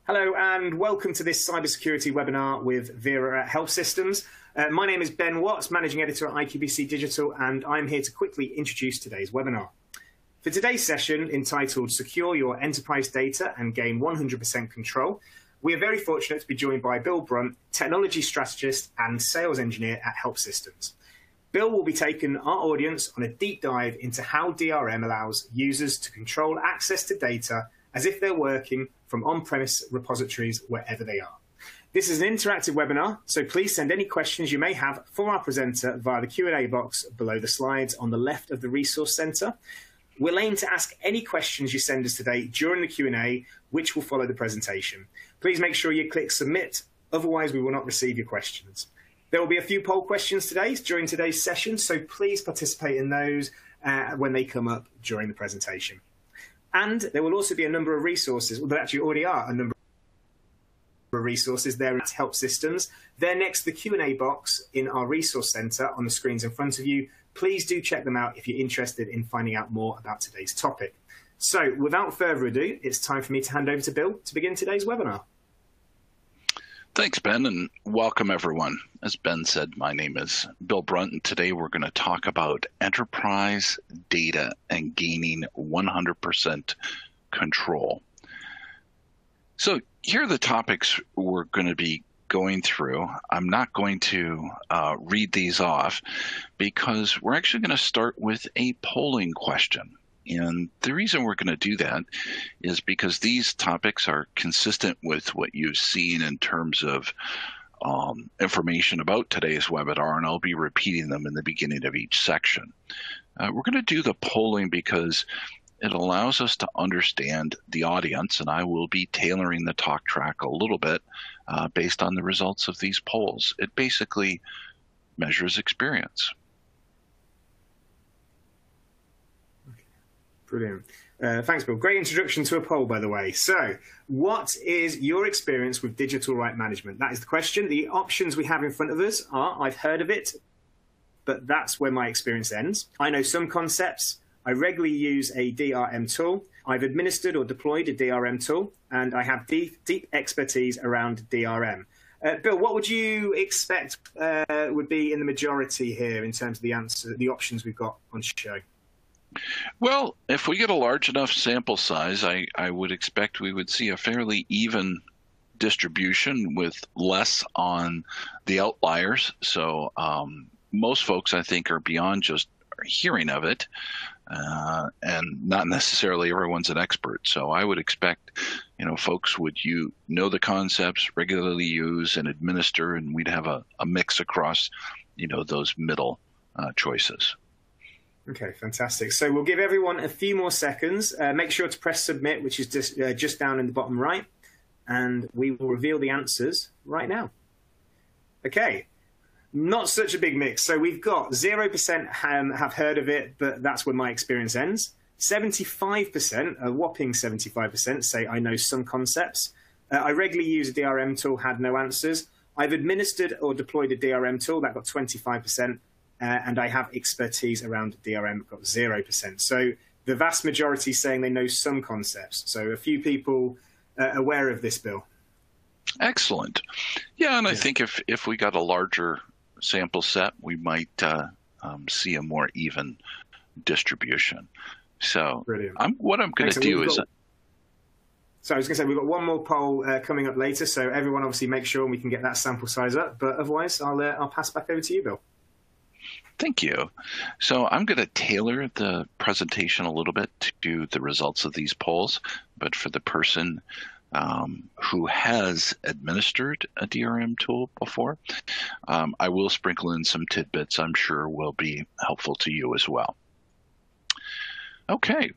Hello and welcome to this cybersecurity webinar with Vera at Help Systems. My name is Ben Watts, Managing Editor at IQBC Digital, and I'm here to quickly introduce today's webinar. For today's session, entitled Secure Your Enterprise Data and Gain 100% Control, we are very fortunate to be joined by Bill Brunt, Technology Strategist and Sales Engineer at Help Systems. Bill will be taking our audience on a deep dive into how DRM allows users to control access to data as if they're working from on-premise repositories wherever they are. This is an interactive webinar, so please send any questions you may have for our presenter via the Q&A box below the slides on the left of the Resource Center. We'll aim to ask any questions you send us today during the Q&A, which will follow the presentation. Please make sure you click Submit, otherwise we will not receive your questions. There will be a few poll questions today during today's session, so please participate in those when they come up during the presentation. And there will also be a number of resources, well, there actually already are a number of resources there at Help Systems. They're next to the Q&A box in our Resource Center on the screens in front of you. Please do check them out if you're interested in finding out more about today's topic. So without further ado, it's time for me to hand over to Bill to begin today's webinar. Thanks, Ben, and welcome everyone. As Ben said, my name is Bill Brunt, and today we're going to talk about enterprise data and gaining 100% control. So here are the topics we're going to be going through. I'm not going to read these off because we're actually going to start with a polling question. And the reason we're going to do that is because these topics are consistent with what you've seen in terms of information about today's webinar, and I'll be repeating them in the beginning of each section. We're going to do the polling because it allows us to understand the audience, and I will be tailoring the talk track a little bit based on the results of these polls. It basically measures experience. Brilliant. Thanks, Bill. Great introduction to a poll, by the way. So what is your experience with digital right management? That is the question. The options we have in front of us are, I've heard of it, but that's where my experience ends. I know some concepts. I regularly use a DRM tool. I've administered or deployed a DRM tool, and I have deep expertise around DRM. Bill, what would you expect would be in the majority here in terms of the options we've got on show? Well, if we get a large enough sample size, I would expect we would see a fairly even distribution with less on the outliers. So most folks, I think, are beyond just hearing of it, and not necessarily everyone's an expert. So I would expect, folks would know the concepts, regularly use and administer, and we'd have a mix across, those middle choices. Okay, fantastic. So we'll give everyone a few more seconds. Make sure to press submit, which is just down in the bottom right, and we will reveal the answers right now. Okay, not such a big mix. So we've got 0% have heard of it, but that's where my experience ends. 75%, a whopping 75%, say I know some concepts. I regularly use a DRM tool, had no answers. I've administered or deployed a DRM tool, that got 25%. And I have expertise around DRM, got 0%. So the vast majority saying they know some concepts. So a few people aware of this, Bill. Excellent. Yeah, and I think if we got a larger sample set, we might see a more even distribution. So what I'm going to do is... So I was going to say, we've got one more poll coming up later, so everyone obviously make sure we can get that sample size up. But otherwise, I'll pass back over to you, Bill. Thank you. So I'm going to tailor the presentation a little bit to the results of these polls, but for the person who has administered a DRM tool before, I will sprinkle in some tidbits I'm sure will be helpful to you as well. Okay,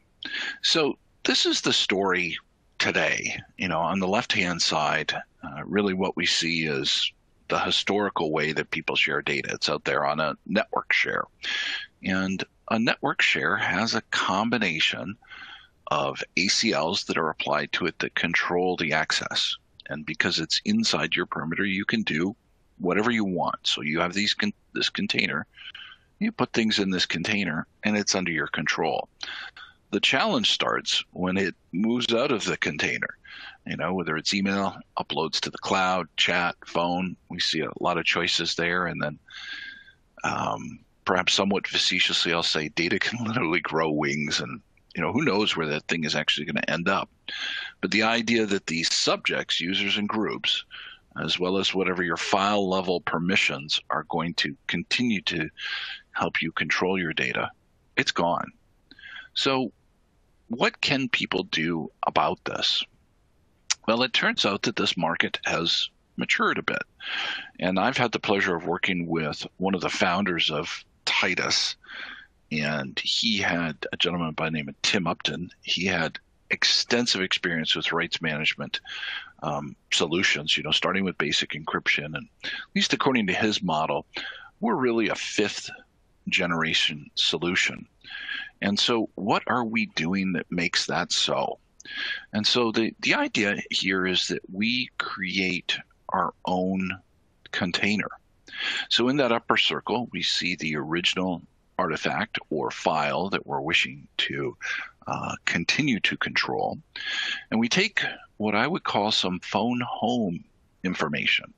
so this is the story today. On the left-hand side, really what we see is the historical way that people share data. It's out there on a network share. And a network share has a combination of ACLs that are applied to it that control the access. And because it's inside your perimeter, you can do whatever you want. So you have this container, you put things in this container, and it's under your control. the challenge starts when it moves out of the container. Whether it's email, uploads to the cloud, chat, phone, we see a lot of choices there. And then perhaps somewhat facetiously, I'll say data can literally grow wings, and who knows where that thing is actually going to end up. But the idea that these subjects, users and groups, as well as whatever your file level permissions are going to continue to help you control your data, it's gone. So what can people do about this? Well, it turns out that this market has matured a bit. And I've had the pleasure of working with one of the founders of Titus, and he had a gentleman by the name of Tim Upton. He had extensive experience with rights management solutions, starting with basic encryption. And at least according to his model, we're really a 5th generation solution. And so what are we doing that makes that so? And so the idea here is that we create our own container. So in that upper circle, we see the original artifact or file that we're wishing to continue to control. And we take what I would call some phone home information.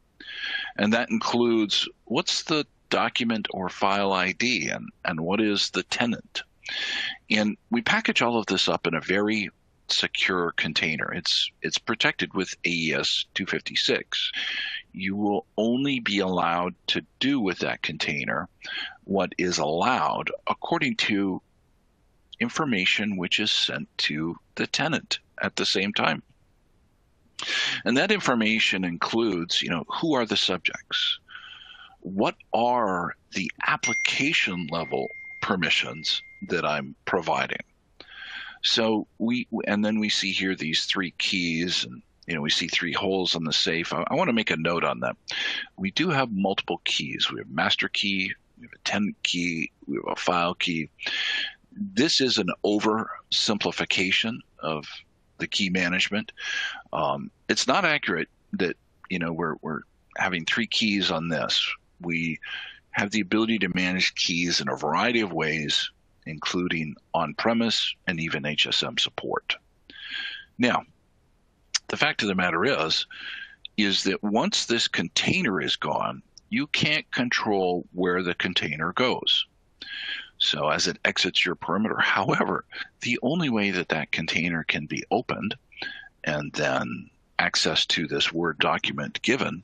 And that includes what's the document or file ID and what is the tenant. And we package all of this up in a very secure container. It's protected with AES 256. You will only be allowed to do with that container what is allowed according to information which is sent to the tenant at the same time. And that information includes, who are the subjects? What are the application level permissions that I'm providing? So then we see here these 3 keys, and we see 3 holes on the safe. I want to make a note on that. We do have multiple keys. We have master key, we have a tenant key, we have a file key. This is an oversimplification of the key management. It's not accurate that we're having 3 keys on this. We have the ability to manage keys in a variety of ways, including on-premise and even HSM support. Now, the fact of the matter is that once this container is gone, you can't control where the container goes. So as it exits your perimeter, however, the only way that that container can be opened and then access to this Word document given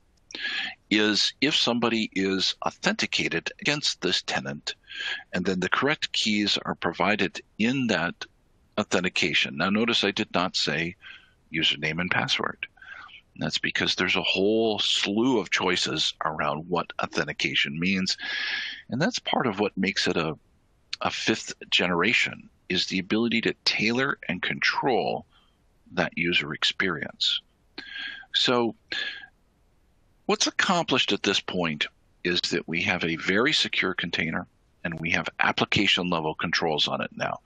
is if somebody is authenticated against this tenant, and then the correct keys are provided in that authentication. Now, notice I did not say username and password. And that's because there's a whole slew of choices around what authentication means. And that's part of what makes it a 5th generation, is the ability to tailor and control that user experience. So what's accomplished at this point is that we have a very secure container and we have application level controls on it now,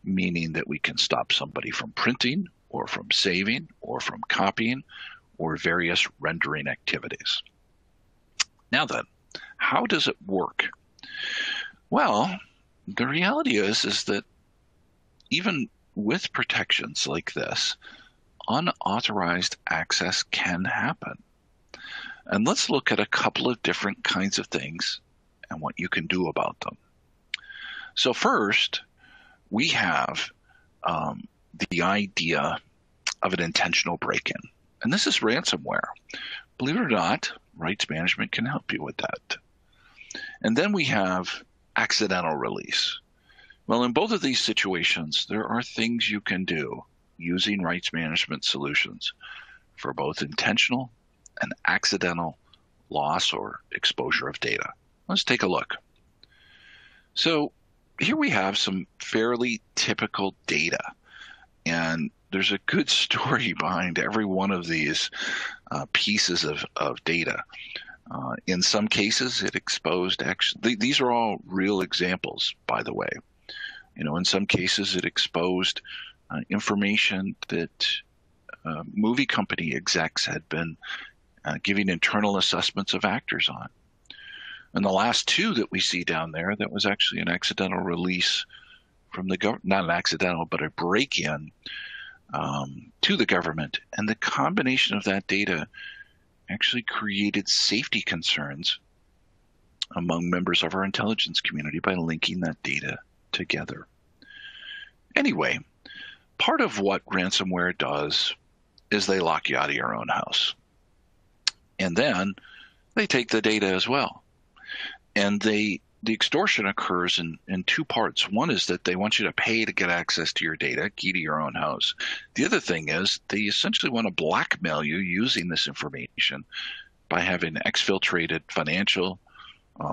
meaning that we can stop somebody from printing or from saving or from copying or various rendering activities. Now then, how does it work? Well, the reality is that even with protections like this, unauthorized access can happen. And let's look at a couple of different kinds of things and what you can do about them. So first, we have the idea of an intentional break-in. And this is ransomware. Believe it or not, rights management can help you with that. And then we have accidental release. Well, in both of these situations, there are things you can do using rights management solutions for both intentional and accidental loss or exposure of data. Let's take a look. So here we have some fairly typical data, and there's a good story behind every one of these pieces of data. In some cases, it exposed these are all real examples, by the way. In some cases, it exposed information that movie company execs had been giving internal assessments of actors on. And the last 2 that we see down there, that was actually an accidental release from the government, not an accidental, but a break-in to the government. And the combination of that data actually created safety concerns among members of our intelligence community by linking that data together. Anyway, part of what ransomware does is they lock you out of your own house. And then they take the data as well. And the extortion occurs in two parts. One is that they want you to pay to get access to your data, key to your own house. The other thing is they essentially want to blackmail you using this information by having exfiltrated financial,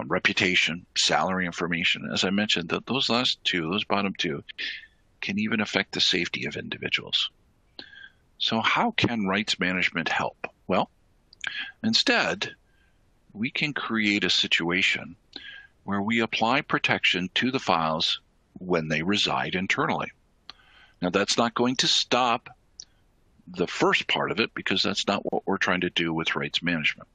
reputation, salary information. As I mentioned, those bottom two, can even affect the safety of individuals. So how can rights management help? Well, instead, we can create a situation where we apply protection to the files when they reside internally. Now, that's not going to stop the first part of it, because that's not what we're trying to do with rights management.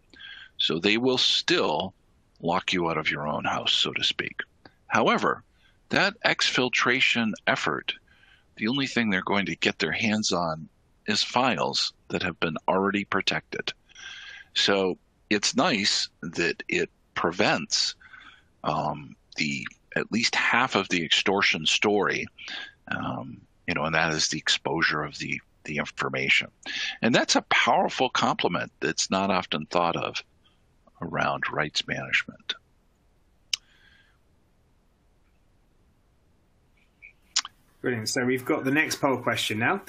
So they will still lock you out of your own house, so to speak. However, that exfiltration effort, the only thing they're going to get their hands on is files that have been already protected. So it's nice that it prevents at least half of the extortion story, and that is the exposure of the information. And that's a powerful complement that's not often thought of around rights management. Brilliant. So we've got the next poll question now.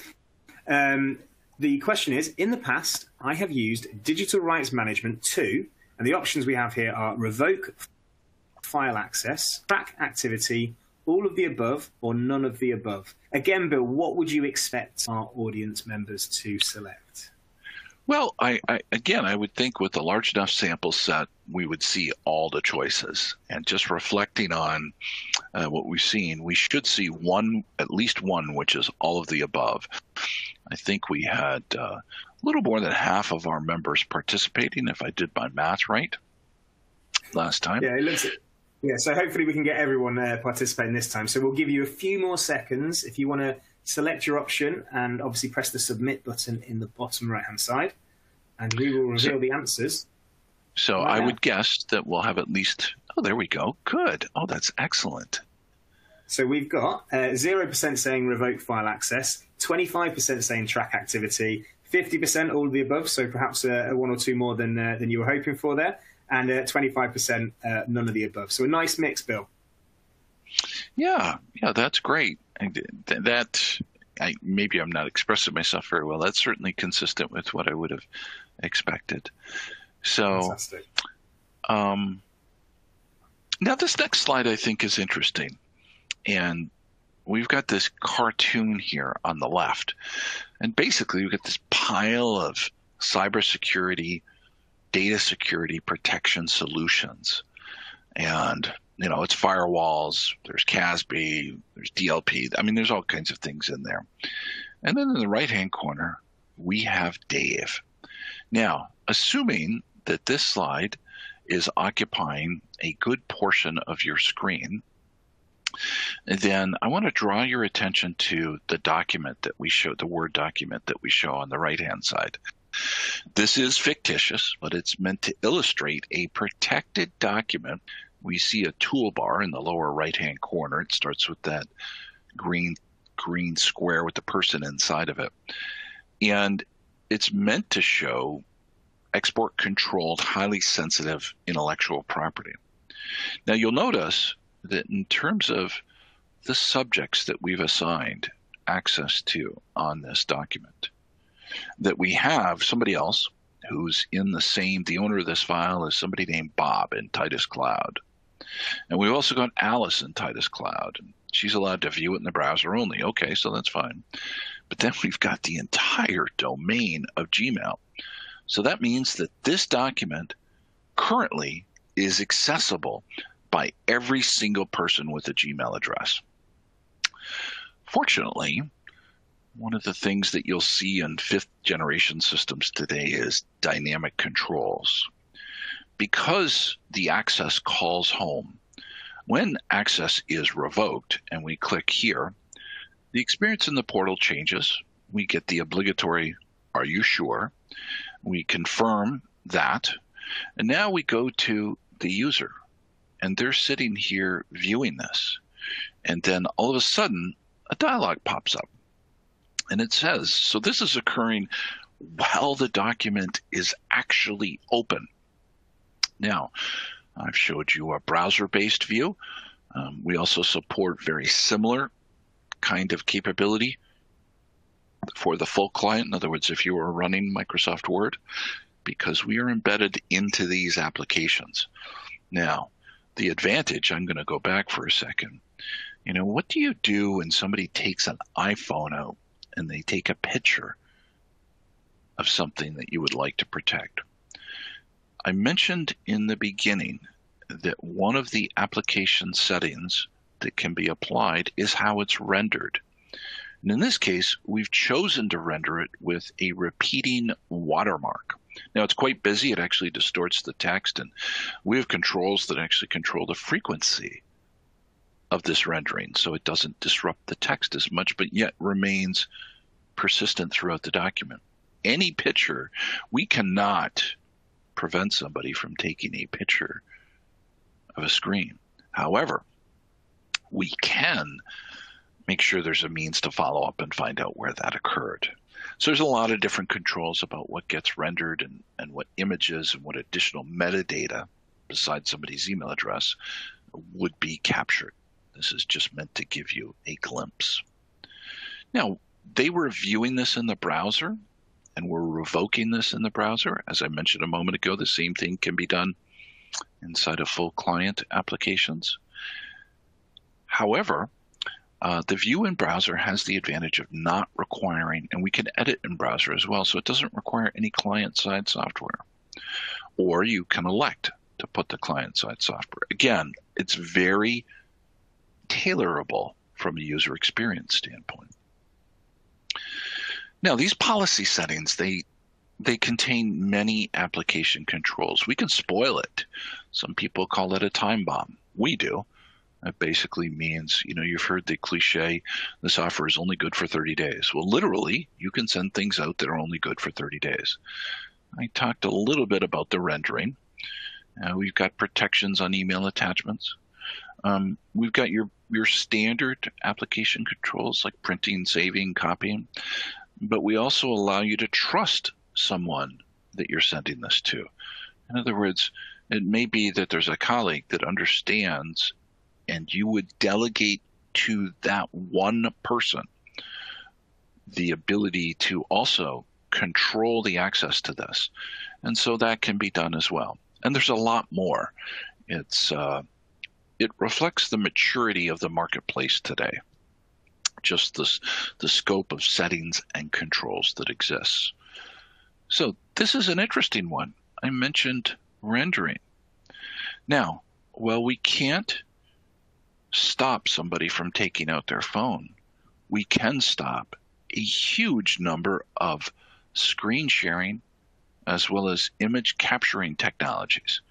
The question is, in the past, I have used digital rights management to, and the options we have here are revoke file access, track activity, all of the above, or none of the above. Again, Bill, what would you expect our audience members to select? Well, I would think with a large enough sample set, we would see all the choices. And just reflecting on what we've seen, we should see at least one, which is all of the above. I think we had a little more than half of our members participating, if I did my math right, last time. Yeah, it looks it. Yeah, so hopefully we can get everyone participating this time. So we'll give you a few more seconds if you want to select your option, and obviously press the submit button in the bottom right-hand side, and we will reveal the answers. So I would guess that we'll have at least, there we go. Good. Oh, that's excellent. So we've got 0% saying revoke file access, 25% saying track activity, 50% all of the above, so perhaps one or two more than you were hoping for there, and 25% none of the above. So a nice mix, Bill. Yeah, that's great. Maybe I'm not expressing myself very well. That's certainly consistent with what I would have expected. So, fantastic. Now this next slide I think is interesting. And we've got this cartoon here on the left. And basically we've got this pile of cybersecurity, data security protection solutions. And it's firewalls, there's CASB, there's DLP. I mean, there's all kinds of things in there. And then in the right-hand corner, we have Dave. Now, assuming that this slide is occupying a good portion of your screen, then I want to draw your attention to the document that we show, the Word document that we show on the right-hand side. This is fictitious, but it's meant to illustrate a protected document. We see a toolbar in the lower right-hand corner. It starts with that green square with the person inside of it. And it's meant to show export-controlled, highly sensitive intellectual property. Now, you'll notice that in terms of the subjects that we've assigned access to on this document, that we have somebody else who's the owner of this file is somebody named Bob in Titus Cloud. And we've also got Alice in Titus Cloud. And she's allowed to view it in the browser only. Okay, so that's fine. But then we've got the entire domain of Gmail. So that means that this document currently is accessible by every single person with a Gmail address. Fortunately, one of the things that you'll see in 5th generation systems today is dynamic controls. Because the access calls home, When access is revoked and we click here, the experience in the portal changes. We get the obligatory, "Are you sure?" We confirm that. And now we go to the user, and they're sitting here viewing this. And then all of a sudden, a dialog pops up. And it says, so this is occurring while the document is actually open. Now, I've showed you a browser-based view. We also support very similar kind of capability for the full client. In other words, if you are running Microsoft Word, because we are embedded into these applications. Now, the advantage, I'm going to go back for a second. What do you do when somebody takes an iPhone out and they take a picture of something that you would like to protect? I mentioned in the beginning that one of the application settings that can be applied is how it's rendered. And in this case, we've chosen to render it with a repeating watermark. Now, it's quite busy. It actually distorts the text, and we have controls that actually control the frequency of this rendering, so it doesn't disrupt the text as much, but yet remains persistent throughout the document. Any picture, we cannot prevent somebody from taking a picture of a screen. However, we can make sure there's a means to follow up and find out where that occurred. So there's a lot of different controls about what gets rendered and what images and what additional metadata besides somebody's email address would be captured. This is just meant to give you a glimpse. Now, they were viewing this in the browser and we're revoking this in the browser. As I mentioned a moment ago, the same thing can be done inside of full client applications. However, the view in browser has the advantage of not requiring, and we can edit in browser as well, so it doesn't require any client-side software. Or you can elect to put the client-side software. Again, it's very tailorable from a user experience standpoint. Now, these policy settings, they contain many application controls. We can spoil it. Some people call it a time bomb. We do. That basically means, you've heard the cliche, this offer is only good for 30 days. Well, literally, you can send things out that are only good for 30 days. I talked a little bit about the rendering. We've got protections on email attachments. We've got your standard application controls like printing, saving, copying. But we also allow you to trust someone that you're sending this to. In other words, it may be that there's a colleague that understands and you would delegate to that one person the ability to also control the access to this. And so that can be done as well. And there's a lot more. It reflects the maturity of the marketplace today, just the scope of settings and controls that exists. So this is an interesting one. I mentioned rendering. Now, while we can't stop somebody from taking out their phone, we can stop a huge number of screen sharing as well as image capturing technologies.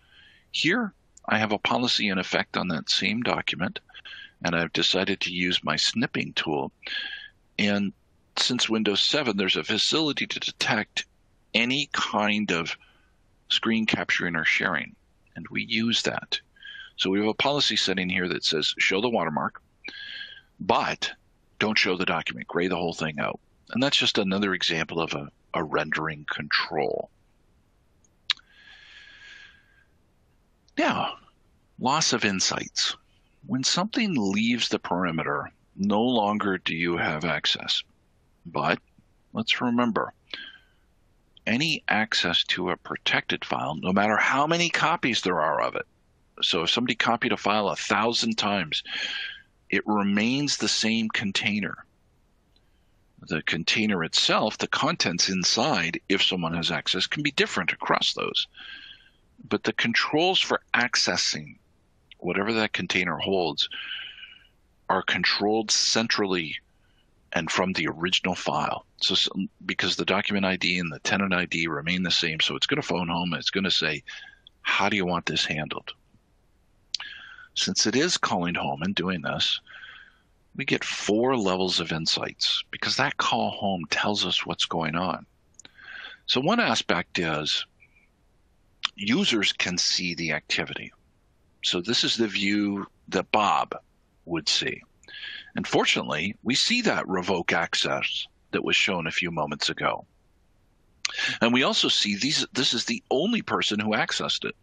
Here, I have a policy in effect on that same document, and I've decided to use my snipping tool. And since Windows 7, there's a facility to detect any kind of screen capturing or sharing, and we use that. So we have a policy setting here that says show the watermark, but don't show the document, gray the whole thing out. And that's just another example of a rendering control. Now, loss of insights. When something leaves the perimeter, no longer do you have access. But let's remember, any access to a protected file, no matter how many copies there are of it, so if somebody copied a file 1,000 times, it remains the same container. The container itself, the contents inside, if someone has access, can be different across those. But the controls for accessing whatever that container holds are controlled centrally and from the original file. So because the document ID and the tenant ID remain the same, so it's going to phone home and it's going to say, how do you want this handled? since it is calling home and doing this, we get 4 levels of insights because that call home tells us what's going on. So one aspect is users can see the activity. So this is the view that Bob would see. And fortunately, we see that revoke access that was shown a few moments ago. And we also see this is the only person who accessed it.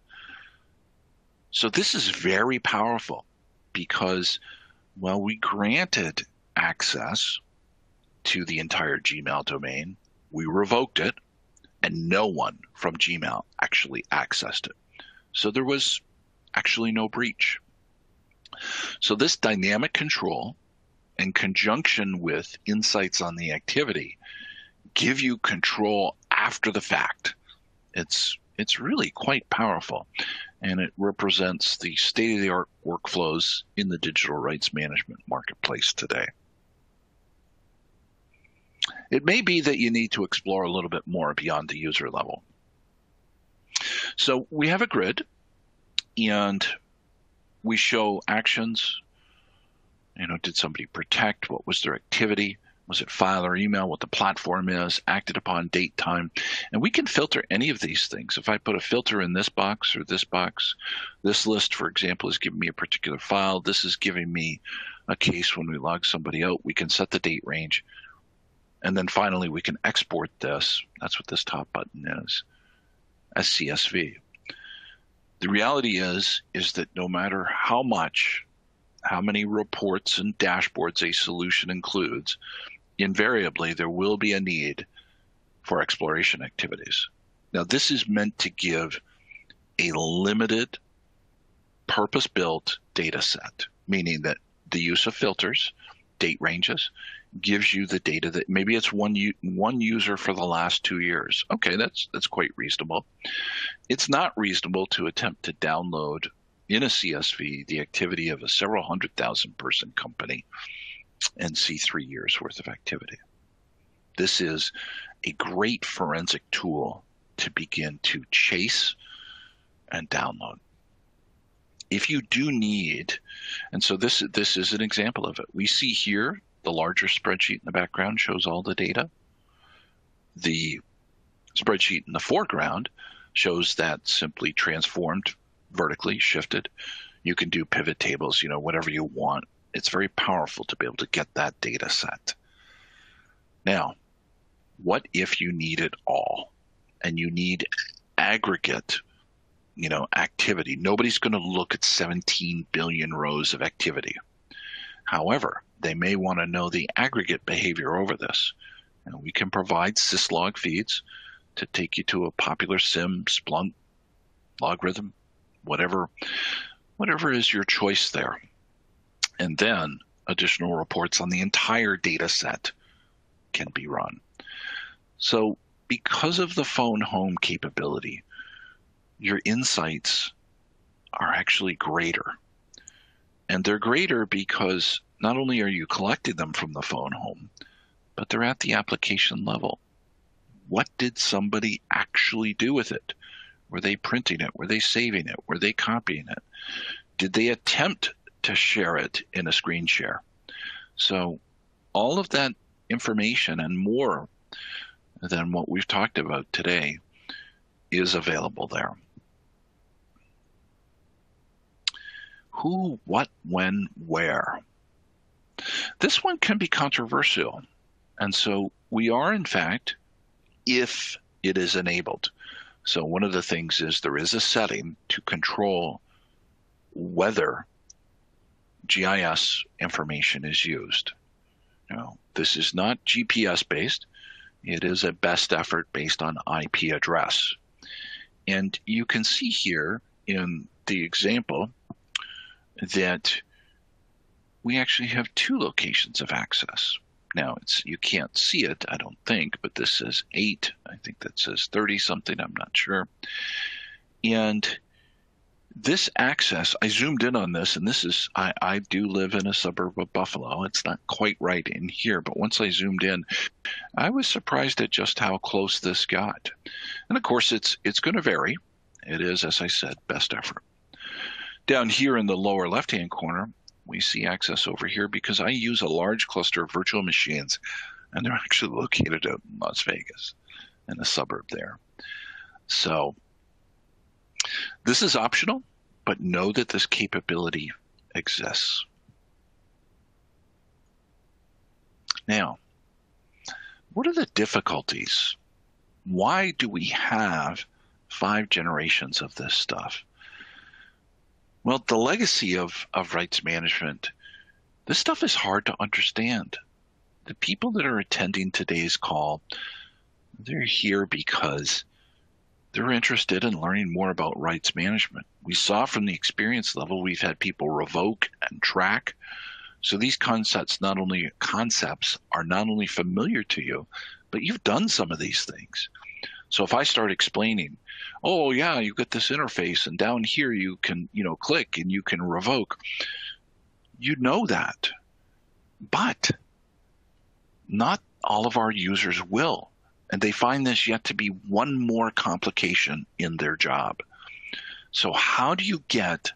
So this is very powerful because, well, we granted access to the entire Gmail domain, we revoked it, and no one from Gmail actually accessed it. So there was actually no breach. So this dynamic control, in conjunction with insights on the activity, give you control after the fact. It's really quite powerful, and it represents the state-of-the-art workflows in the digital rights management marketplace today. It may be that you need to explore a little bit more beyond the user level. So we have a grid, and we show actions. Did somebody protect? What was their activity? Was it file or email? What the platform is, acted upon, date, time. And we can filter any of these things. If I put a filter in this box or this box, this list, for example, is giving me a particular file. This is giving me a case when we log somebody out. We can set the date range. And then finally, we can export this. That's what this top button is, as CSV. The reality is that no matter how many reports and dashboards a solution includes, invariably there will be a need for exploration activities. Now, this is meant to give a limited, purpose-built data set, meaning that the use of filters, date ranges, gives you the data that maybe it's one user for the last 2 years. Okay, that's quite reasonable. It's not reasonable to attempt to download in a CSV the activity of a several 100,000 person company and see 3 years worth of activity. This is a great forensic tool to begin to chase and download. If you do need, and so this is an example of it. We see here the larger spreadsheet in the background shows all the data. The spreadsheet in the foreground shows that simply transformed, vertically shifted. You can do pivot tables, whatever you want. It's very powerful to be able to get that data set. Now, what if you need it all and you need aggregate, activity? Nobody's going to look at 17 billion rows of activity. However, they may want to know the aggregate behavior over this. And we can provide syslog feeds to take you to a popular SIM, Splunk, logarithm, whatever is your choice there. And then additional reports on the entire data set can be run. So because of the phone home capability, your insights are actually greater. And they're greater because not only are you collecting them from the phone home, but they're at the application level. What did somebody actually do with it? Were they printing it? Were they saving it? Were they copying it? Did they attempt to share it in a screen share? So all of that information and more than what we've talked about today is available there. Who, what, when, where? This one can be controversial. And so we are, in fact, if it is enabled. So one of the things is there is a setting to control whether GIS information is used. Now, this is not GPS based. It is a best effort based on IP address. And you can see here in the example that we actually have 2 locations of access. Now, you can't see it, I don't think, but this says 8. I think that says 30 something, I'm not sure. And this access, I zoomed in on this, and this is, I do live in a suburb of Buffalo. It's not quite right in here, but once I zoomed in, I was surprised at just how close this got. And of course, it's going to vary. It is, as I said, best effort. Down here in the lower left-hand corner, we see access over here because I use a large cluster of virtual machines, and they're actually located out in Las Vegas, in a suburb there. So this is optional, but know that this capability exists. Now, what are the difficulties? Why do we have 5 generations of this stuff? Well, the legacy of rights management, this stuff is hard to understand. The people that are attending today's call, they're here because they're interested in learning more about rights management. We saw from the experience level, we've had people revoke and track. So these concepts are not only familiar to you, but you've done some of these things. So if I start explaining, oh yeah, you get this interface and down here you can, click and you can revoke. You know that, but not all of our users will. And they find this yet to be one more complication in their job. So how do you get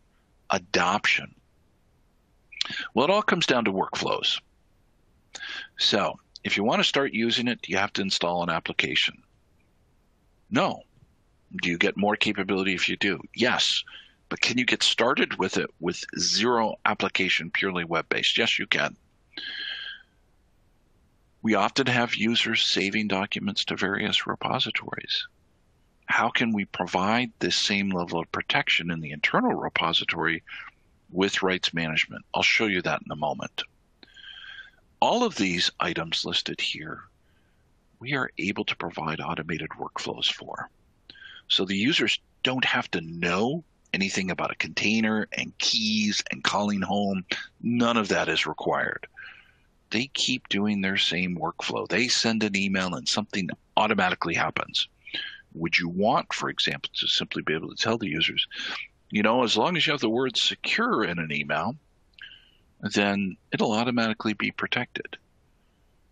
adoption? Well, it all comes down to workflows. So if you want to start using it, do you have to install an application? No. Do you get more capability if you do? Yes. But can you get started with it with zero application, purely web-based? Yes, you can. We often have users saving documents to various repositories. How can we provide this same level of protection in the internal repository with rights management? I'll show you that in a moment. All of these items listed here, we are able to provide automated workflows for. So the users don't have to know anything about a container and keys and calling home. None of that is required. They keep doing their same workflow. They send an email and something automatically happens. Would you want, for example, to simply be able to tell the users, as long as you have the word secure in an email, then it'll automatically be protected.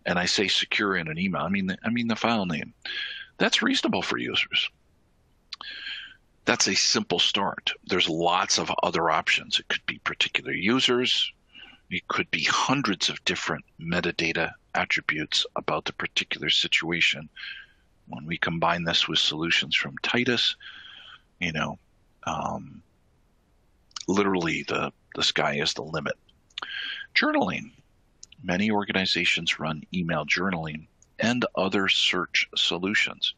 And I say secure in an email, I mean the file name. That's reasonable for users. That's a simple start. There's lots of other options. It could be particular users. It could be hundreds of different metadata attributes about the particular situation. When we combine this with solutions from Titus, literally the sky is the limit. Journaling. Many organizations run email journaling and other search solutions.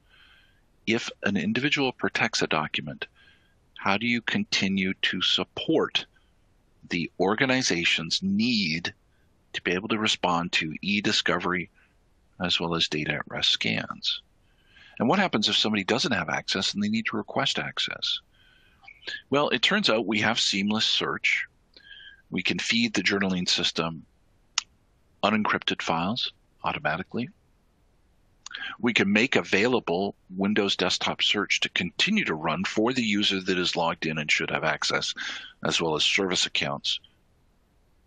If an individual protects a document, how do you continue to support the organization's need to be able to respond to e-discovery as well as data at rest scans? And what happens if somebody doesn't have access and they need to request access? Well, it turns out we have seamless search. We can feed the journaling system unencrypted files automatically. We can make available Windows desktop search to continue to run for the user that is logged in and should have access, as well as service accounts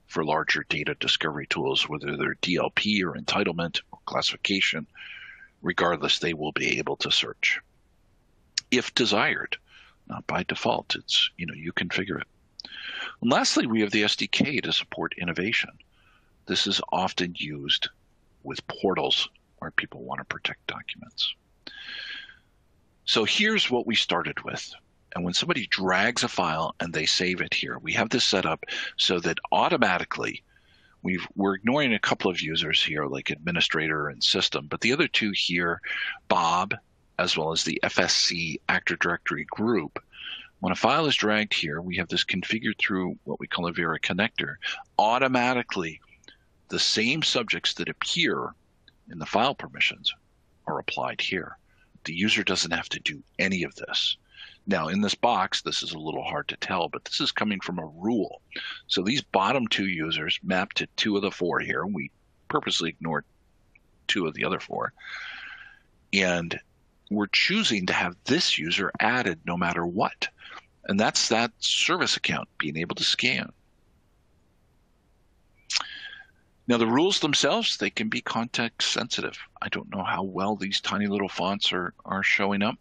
for larger data discovery tools, whether they're DLP or entitlement or classification. Regardless, they will be able to search if desired. Not by default. It's, you configure it. And lastly, we have the SDK to support innovation. This is often used with portals where people want to protect documents. So here's what we started with. And when somebody drags a file and they save it here, we have this set up so that automatically we're ignoring a couple of users here, like administrator and system, but the other two here, Bob, as well as the FSC Active Directory group. When a file is dragged here, we have this configured through what we call a Vera connector. Automatically, the same subjects that appear in the file permissions are applied here. The user doesn't have to do any of this. Now, in this box, this is a little hard to tell, but this is coming from a rule. So these bottom two users map to 2 of the 4 here. We purposely ignored 2 of the other 4. And we're choosing to have this user added no matter what. And that's that service account being able to scan. Now, the rules themselves, they can be context sensitive. I don't know how well these tiny little fonts are showing up,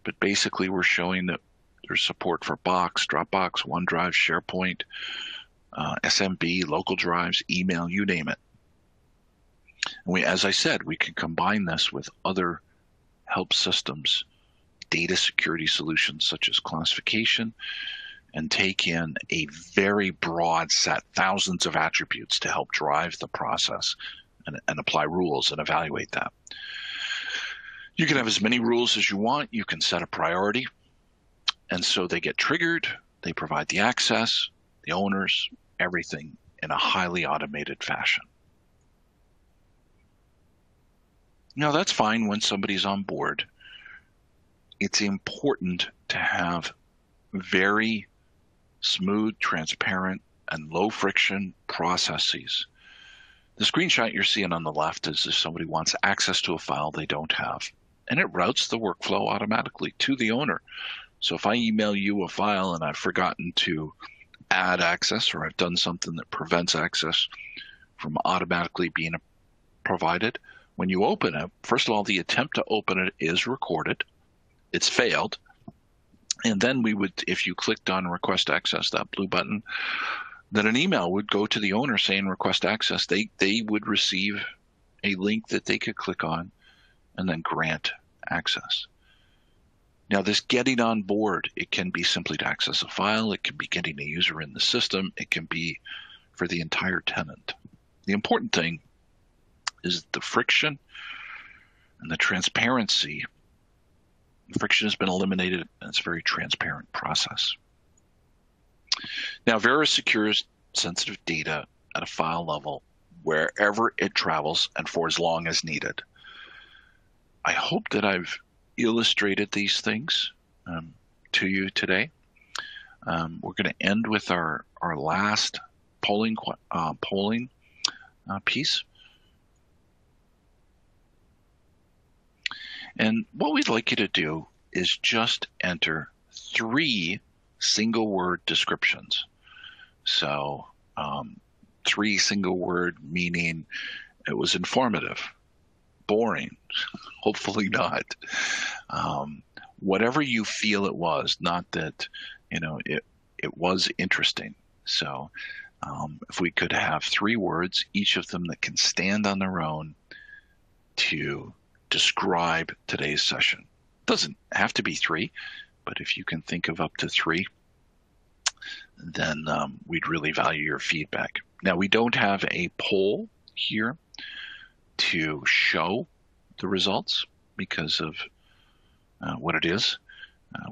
but basically we're showing that, There's support for Box, Dropbox, OneDrive, SharePoint, SMB, local drives, email, you name it. And as I said, we can combine this with other help systems, data security solutions such as classification, and take in a very broad set, thousands of attributes to help drive the process and apply rules and evaluate that. You can have as many rules as you want. You can set a priority. And so they get triggered. They provide the access, the owners, everything in a highly automated fashion. Now, that's fine when somebody's on board. It's important to have very smooth, transparent, and low-friction processes. The screenshot you're seeing on the left is if somebody wants access to a file they don't have, and it routes the workflow automatically to the owner. So if I email you a file and I've forgotten to add access, or I've done something that prevents access from automatically being provided, when you open it, first of all, the attempt to open it is recorded. It's failed. And then we would, if you clicked on request access, that blue button, then an email would go to the owner saying request access. They would receive a link that they could click on and then grant access. Now, this getting on board, it can be simply to access a file. It can be getting a user in the system. It can be for the entire tenant. The important thing is the friction and the transparency. The friction has been eliminated, and it's a very transparent process. Now, Vera secures sensitive data at a file level wherever it travels and for as long as needed. I hope that I've illustrated these things to you today. We're going to end with our last polling piece. And what we'd like you to do is just enter 3 single-word descriptions. So 3 single-word meaning it was informative, boring, hopefully not. Whatever you feel it was, not that, it was interesting. So if we could have 3 words, each of them that can stand on their own to describe today's session. Doesn't have to be 3, but if you can think of up to 3, then we'd really value your feedback. Now, we don't have a poll here to show the results because of what it is.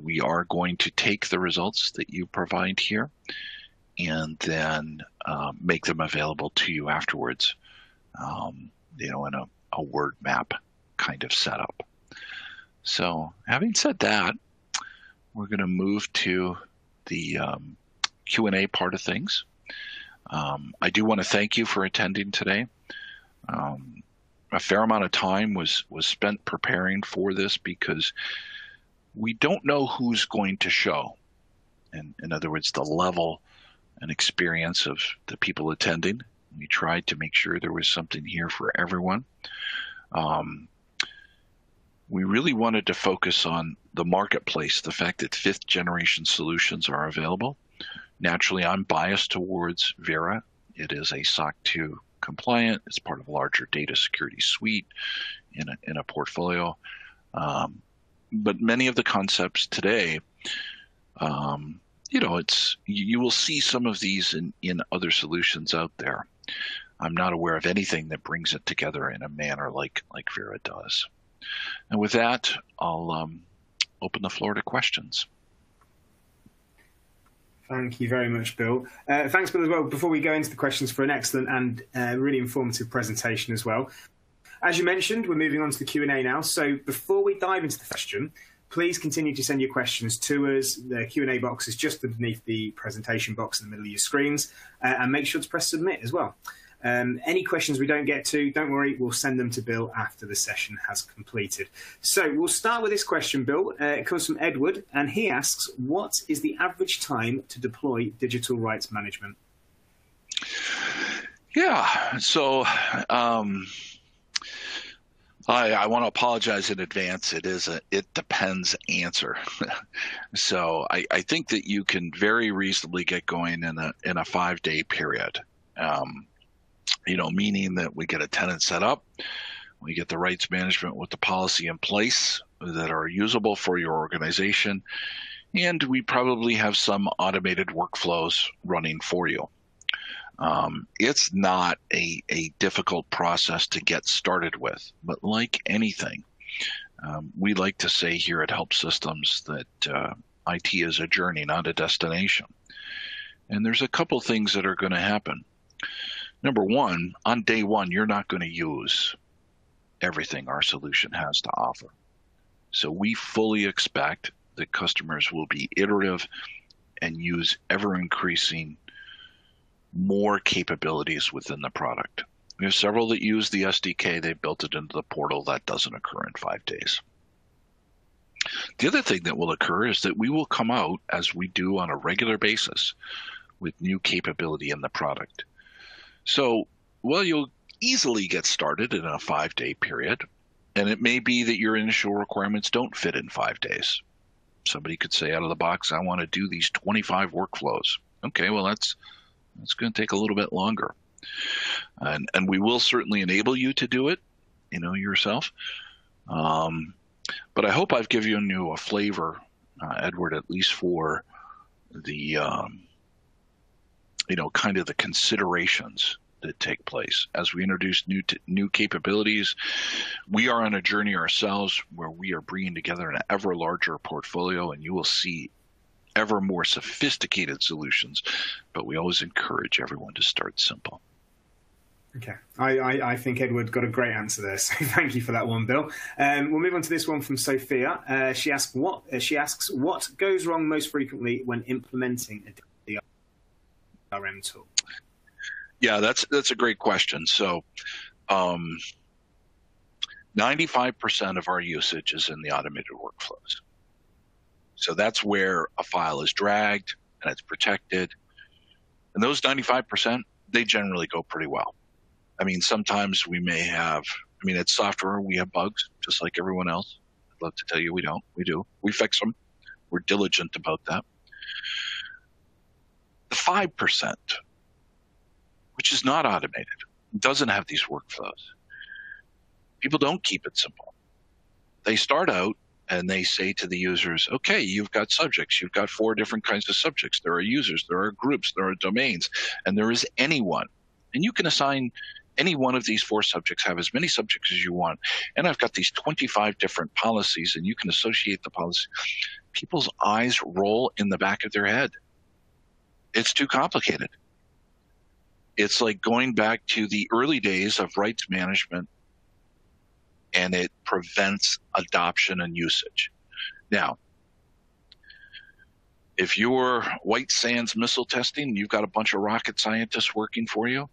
We are going to take the results that you provide here and then make them available to you afterwards, in a word map kind of setup. So having said that, we're going to move to the Q&A part of things. I do want to thank you for attending today. A fair amount of time was spent preparing for this because we don't know who's going to show. And in other words, the level and experience of the people attending. We tried to make sure there was something here for everyone. We really wanted to focus on the marketplace, the fact that 5th generation solutions are available. Naturally, I'm biased towards Vera. It is a SOC 2 compliant. It's part of a larger data security suite in a portfolio. But many of the concepts today, you will see some of these in other solutions out there. I'm not aware of anything that brings it together in a manner like Vera does. And with that, I'll open the floor to questions. Thank you very much, Bill. Thanks, Bill, as well. Before we go into the questions, for an excellent and really informative presentation as well. As you mentioned, we're moving on to the Q&A now. So before we dive into the question, please continue to send your questions to us. The Q&A box is just underneath the presentation box in the middle of your screens. And make sure to press submit as well. Any questions we don't get to, don't worry, we'll send them to Bill after the session has completed. So we'll start with this question, Bill. It comes from Edward, and he asks, what is the average time to deploy digital rights management? Yeah, so I want to apologize in advance. It is it depends answer. So I think that you can very reasonably get going in a 5-day period. Meaning that we get a tenant set up, we get the rights management with the policy in place that are usable for your organization, and we probably have some automated workflows running for you. It's not a difficult process to get started with, but like anything, we like to say here at Help Systems that IT is a journey, not a destination. And there's a couple things that are going to happen. Number one, on day one, you're not going to use everything our solution has to offer. So we fully expect that customers will be iterative and use ever-increasing more capabilities within the product. We have several that use the SDK. They built it into the portal. That doesn't occur in 5 days. The other thing that will occur is that we will come out, as we do on a regular basis, with new capability in the product. So, you'll easily get started in a 5-day period, and it may be that your initial requirements don't fit in 5 days. Somebody could say out of the box, I want to do these 25 workflows. Okay, well, that's going to take a little bit longer. And we will certainly enable you to do it, yourself. But I hope I've given you a flavor, Edward, at least for the kind of the considerations that take place as we introduce new capabilities. We are on a journey ourselves where we are bringing together an ever larger portfolio, and you will see ever more sophisticated solutions, but we always encourage everyone to start simple. Okay, I think Edward got a great answer there, so thank you for that one, Bill. We'll move on to this one from Sophia. She asks, what goes wrong most frequently when implementing a DRM tool? Yeah, that's a great question. So 95% of our usage is in the automated workflows. So that's where a file is dragged and it's protected. And those 95%, they generally go pretty well. I mean, sometimes we may have, it's software, we have bugs, just like everyone else. I'd love to tell you we don't. We do. We fix them. We're diligent about that. The 5%, which is not automated, doesn't have these workflows. People don't keep it simple. They start out and they say to the users, okay, you've got subjects. You've got 4 different kinds of subjects. There are users, there are groups, there are domains, and there is anyone. And you can assign any one of these 4 subjects, have as many subjects as you want. And I've got these 25 different policies, and you can associate the policy. People's eyes roll in the back of their head. It's too complicated. It's like going back to the early days of rights management, and it prevents adoption and usage. Now, if you're White Sands missile testing and you've got a bunch of rocket scientists working for you,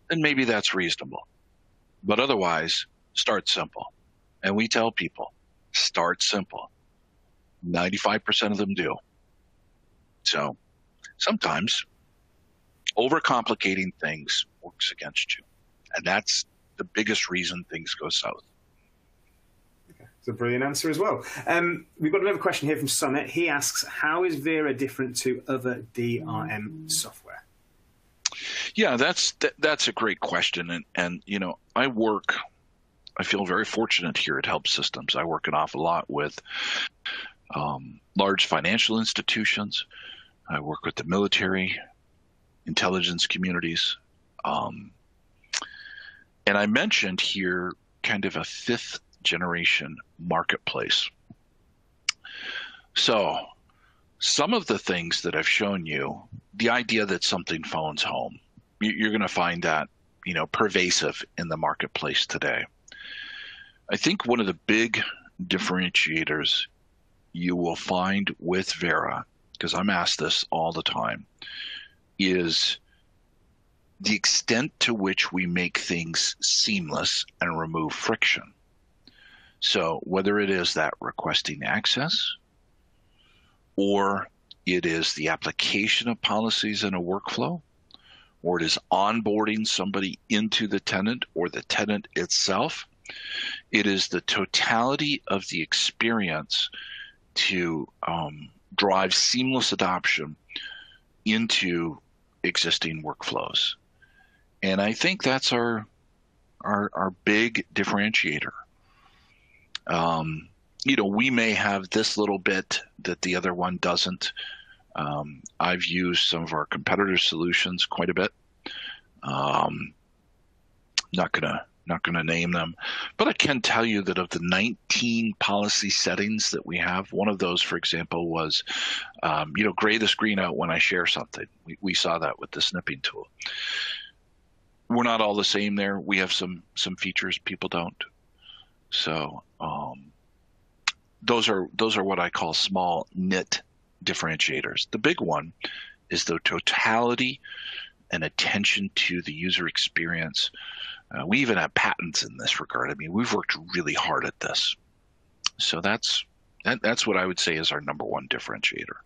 then maybe that's reasonable. But otherwise, start simple. And we tell people, start simple. 95% of them do. So sometimes overcomplicating things works against you. And that's the biggest reason things go south. It's a brilliant answer as well. We've got another question here from Summit. He asks, how is Vera different to other DRM software? Yeah, that's a great question. And I feel very fortunate here at Help Systems. I work an awful lot with large financial institutions. I work with the military, intelligence communities. And I mentioned here kind of a 5th generation marketplace. So some of the things that I've shown you, the idea that something phones home, you're going to find that, pervasive in the marketplace today. I think one of the big differentiators you will find with Vera, because I'm asked this all the time, is the extent to which we make things seamless and remove friction. So whether it is that requesting access, or it is the application of policies in a workflow, or it is onboarding somebody into the tenant or the tenant itself, It is the totality of the experience to drive seamless adoption into existing workflows. And I think that's our big differentiator. We may have this little bit that the other one doesn't. I've used some of our competitor solutions quite a bit. Not gonna name them, but I can tell you that of the 19 policy settings that we have, one of those, for example, was gray the screen out when I share something. We saw that with the snipping tool. We're not all the same there. We have some features people don't. So those are what I call small knit differentiators. The big one is the totality and attention to the user experience. We even have patents in this regard. I mean, we've worked really hard at this. So that's what I would say is our number one differentiator.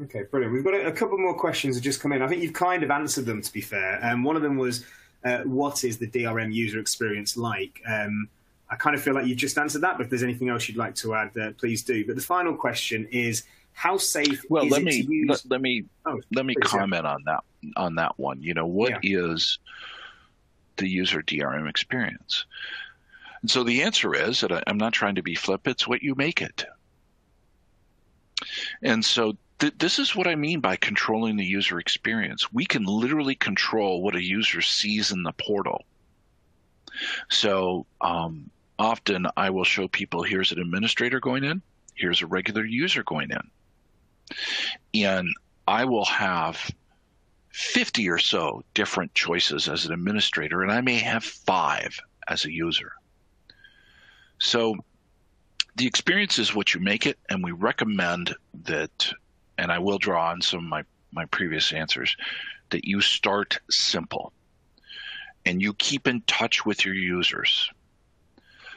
Okay, brilliant. We've got a couple more questions that just come in. I think you've kind of answered them, to be fair. One of them was, what is the DRM user experience like? I kind of feel like you've just answered that, but if there's anything else you'd like to add, please do. But the final question is, how safe is it to use? Let me comment on that one. What is the user DRM experience? And so the answer is, and I'm not trying to be flip, it's what you make it. And so this is what I mean by controlling the user experience. We can literally control what a user sees in the portal. So often I will show people, here's an administrator going in, here's a regular user going in. And I will have 50 or so different choices as an administrator, and I may have 5 as a user. So the experience is what you make it, and we recommend that, and I will draw on some of my previous answers, that you start simple and you keep in touch with your users.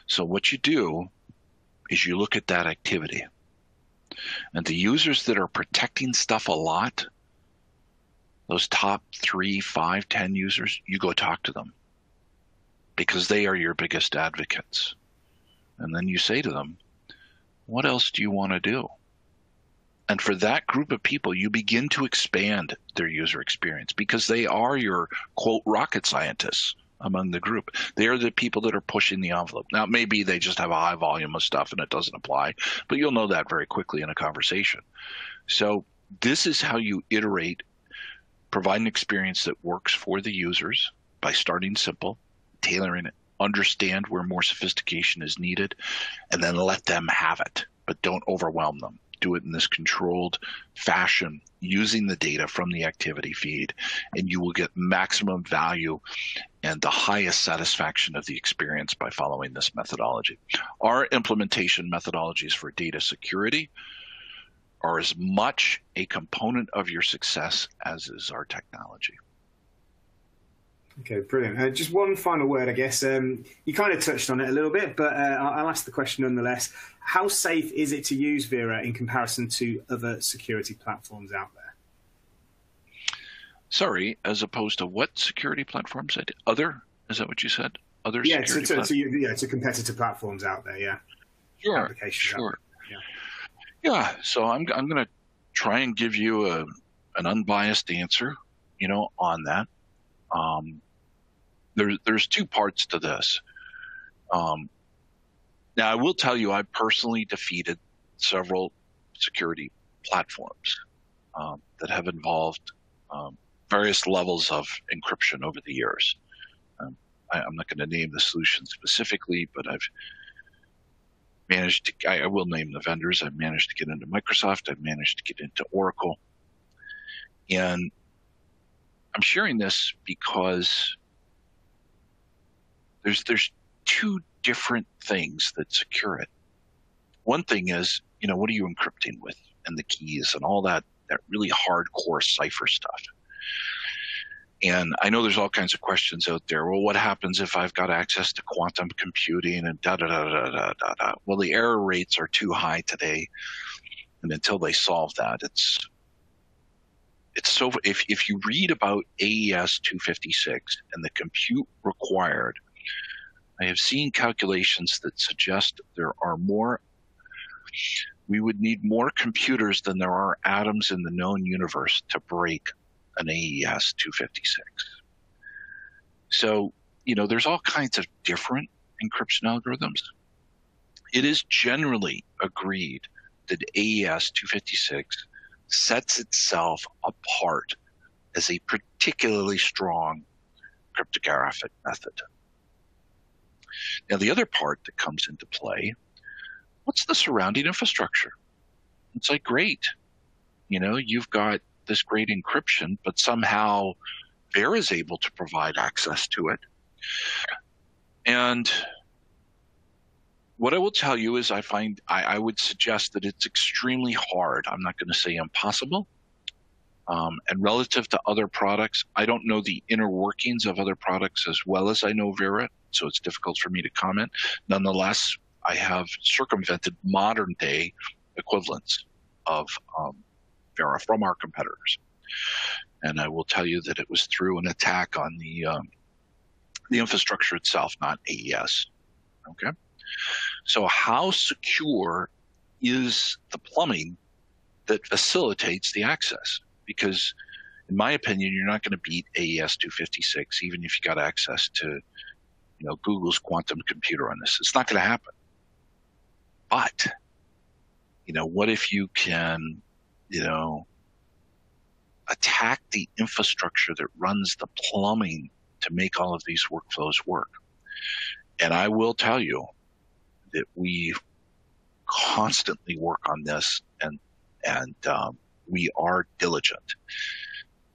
So what you do is you look at that activity, and the users that are protecting stuff a lot, those top 3, 5, 10 users, you go talk to them because they are your biggest advocates. And then you say to them, what else do you want to do? And for that group of people, you begin to expand their user experience because they are your, quote, rocket scientists among the group. They are the people that are pushing the envelope. Now, maybe they just have a high volume of stuff and it doesn't apply, but you'll know that very quickly in a conversation. So this is how you iterate, provide an experience that works for the users by starting simple, tailoring it, understand where more sophistication is needed, and then let them have it, but don't overwhelm them. Do it in this controlled fashion using the data from the activity feed, and you will get maximum value and the highest satisfaction of the experience by following this methodology. Our implementation methodologies for data security are as much a component of your success as is our technology. Okay, brilliant. Just one final word, I guess. You kind of touched on it a little bit, but I'll ask the question nonetheless. How safe is it to use Vera in comparison to other security platforms out there? Sorry, as opposed to what security platforms? Other? Is that what you said? Other security platforms? To competitor platforms out there, yeah. Sure, sure. Yeah, so I'm going to try and give you an unbiased answer, on that. There's 2 parts to this. Now, I will tell you, I personally defeated several security platforms that have involved various levels of encryption over the years. I'm not going to name the solution specifically, but I've managed to, I will name the vendors. I've managed to get into Microsoft. I've managed to get into Oracle. And I'm sharing this because there's 2 different things that secure it. One thing is, what are you encrypting with, and the keys and all that really hardcore cipher stuff. And I know there's all kinds of questions out there. Well, what happens if I've got access to quantum computing and da-da-da-da-da-da-da? Well, the error rates are too high today. And until they solve that, it's so, if you read about AES 256 and the compute required I have seen calculations that suggest we would need more computers than there are atoms in the known universe to break an AES 256. So, there's all kinds of different encryption algorithms. It is generally agreed that AES 256 sets itself apart as a particularly strong cryptographic method. Now, the other part that comes into play, what's the surrounding infrastructure? It's like, great, you've got this great encryption, but somehow Vera is able to provide access to it. And what I will tell you is I would suggest that it's extremely hard. I'm not going to say impossible. And relative to other products, I don't know the inner workings of other products as well as I know Vera, so it's difficult for me to comment. Nonetheless, I have circumvented modern day equivalents of Vera from our competitors. And I will tell you that it was through an attack on the infrastructure itself, not AES. Okay? So how secure is the plumbing that facilitates the access? Because in my opinion, you're not going to beat AES 256, even if you got access to, Google's quantum computer on this. It's not going to happen. But, what if you can, attack the infrastructure that runs the plumbing to make all of these workflows work? And I will tell you that we constantly work on this, and we are diligent.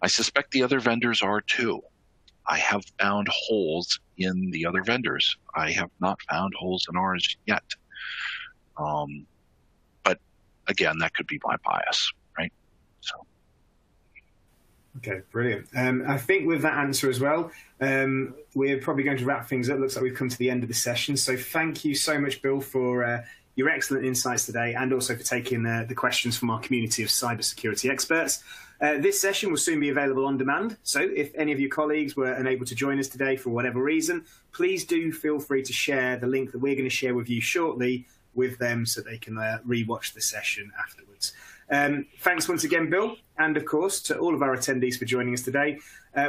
I suspect the other vendors are too. I have found holes in the other vendors. I have not found holes in ours yet. But again, that could be my bias, right? So. Okay, brilliant. I think with that answer as well, we're probably going to wrap things up. Looks like we've come to the end of the session. So thank you so much, Bill, for your excellent insights today, and also for taking the questions from our community of cybersecurity experts. This session will soon be available on demand. So if any of your colleagues were unable to join us today for whatever reason, please do feel free to share the link that we're going to share with you shortly with them so they can re-watch the session afterwards. Thanks once again, Bill, and of course to all of our attendees for joining us today.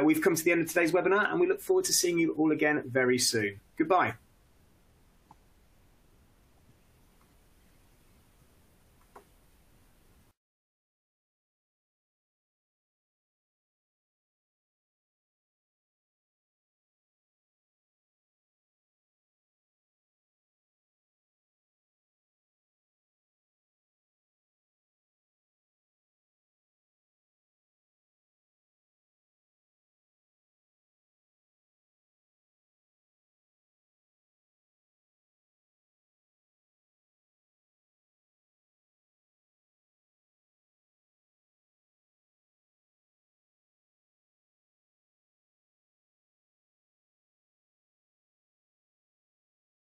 We've come to the end of today's webinar, and we look forward to seeing you all again very soon. Goodbye.